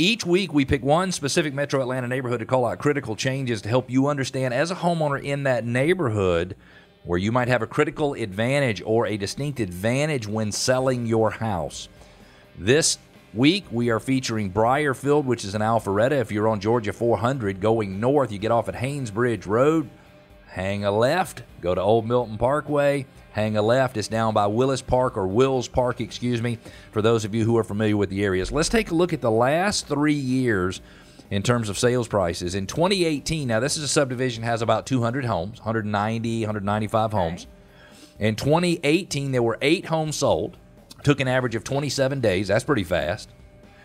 Each week, we pick one specific Metro Atlanta neighborhood to call out critical changes to help you understand, as a homeowner in that neighborhood, where you might have a critical advantage or a distinct advantage when selling your house. This week, we are featuring Brierfield, which is in Alpharetta. If you're on Georgia 400 going north, you get off at Haynesbridge Road, hang a left, go to Old Milton Parkway, hang a left. It's down by Willis Park, or Wills Park, excuse me, for those of you who are familiar with the areas. Let's take a look at the last 3 years in terms of sales prices. In 2018, now this is a subdivision, has about 200 homes, 190, 195 homes. In 2018, there were 8 homes sold, took an average of 27 days. That's pretty fast.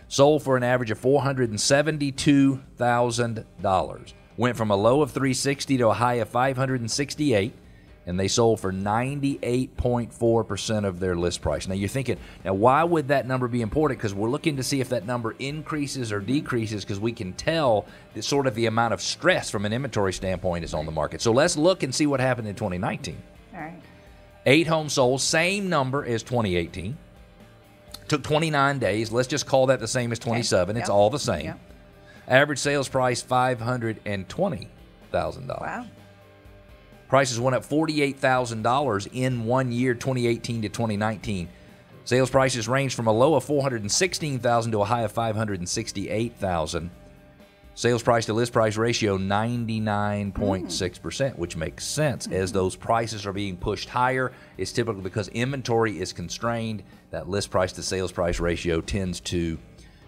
Sold for an average of $472,000. Went from a low of $360 to a high of $568. And they sold for 98.4% of their list price. Now, you're thinking, now why would that number be important? Because we're looking to see if that number increases or decreases, because we can tell that sort of the amount of stress from an inventory standpoint is on the market. So let's look and see what happened in 2019. All right. 8 homes sold, same number as 2018. Took 29 days. Let's just call that the same as 27. Okay. It's all the same. Yep. Average sales price, $520,000. Wow. Prices went up $48,000 in 1 year, 2018 to 2019. Sales prices ranged from a low of $416,000 to a high of $568,000. Sales price to list price ratio, 99.6%, which makes sense. As those prices are being pushed higher, it's typically because inventory is constrained. That list price to sales price ratio tends to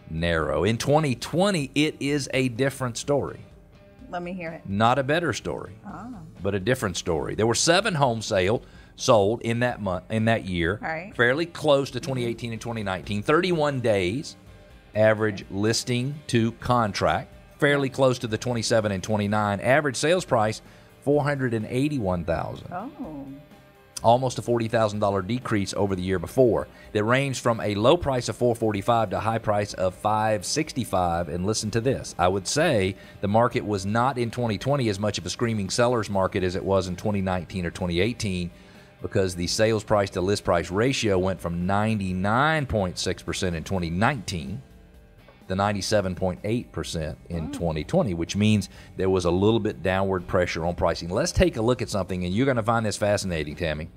narrow. In 2020, it is a different story. Let me hear it. Not a better story, but a different story. There were 7 homes sold in that month, in that year, right. Fairly close to 2018 and 2019. 31 days average listing to contract, fairly close to the 27 and 29. Average sales price, $481,000. Oh. Almost a $40,000 decrease over the year before. That ranged from a low price of $445 to a high price of $565. And listen to this. I would say the market was not in 2020 as much of a screaming seller's market as it was in 2019 or 2018, because the sales price to list price ratio went from 99.6% in 2019 to 97.8% in 2020, which means there was a little bit downward pressure on pricing. Let's take a look at something, and you're going to find this fascinating, Tammy.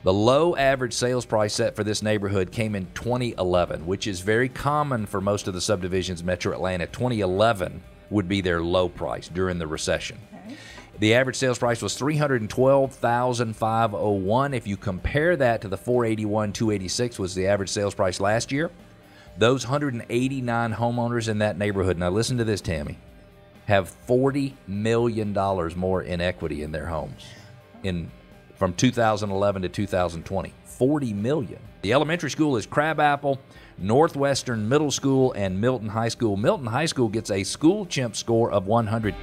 The low average sales price set for this neighborhood came in 2011, which is very common for most of the subdivisions in Metro Atlanta. 2011 would be their low price during the recession. Okay. The average sales price was $312,501. If you compare that to the $481,286 was the average sales price last year, those 189 homeowners in that neighborhood, now listen to this, Tammy, have $40 million more in equity in their homes from 2011 to 2020. $40 million. The elementary school is Crabapple, Northwestern Middle School, and Milton High School. Milton High School gets a School Chimp score of 100.